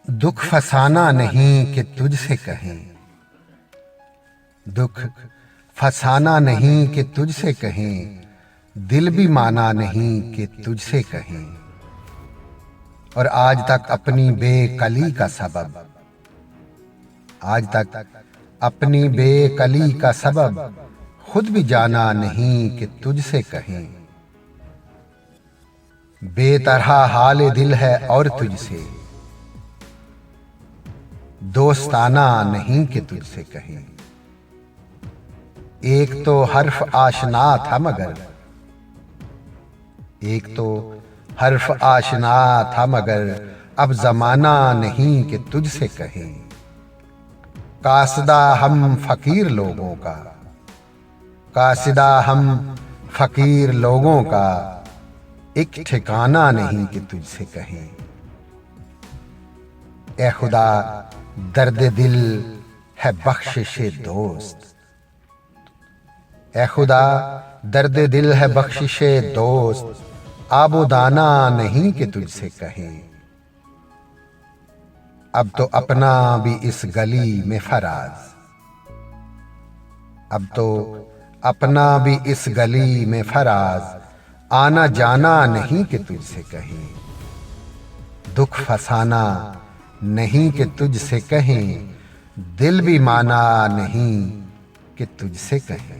दुख फसाना नहीं कि तुझसे कहें, दुख फसाना नहीं कि तुझसे कहें, दिल भी माना नहीं कि तुझसे कहें। और आज तक अपनी बेकली का सबब, आज तक अपनी बेकली का सबब खुद भी जाना नहीं कि तुझसे कहें। बेतरह हाल दिल है और तुझसे, दोस्ताना नहीं कि तुझसे कहें। एक तो हर्फ आशना था मगर, एक तो हर्फ आशना था मगर अब जमाना नहीं कि तुझसे कहें। कासिदा हम फकीर लोगों का, कासिदा हम फकीर लोगों का एक ठिकाना नहीं कि तुझसे कहें। ए खुदा दर्द दिल है बख्शिशे दोस्त, ए खुदा दर्द दिल है बख्शिशे दोस्त, आबोदाना नहीं कि तुझसे कहें। अब तो अपना भी इस गली में फराज, अब तो अपना भी इस गली में फराज, आना जाना नहीं कि तुझसे कहें। दुख फसाना नहीं कि तुझसे कहें, दिल भी माना नहीं कि तुझसे कहें।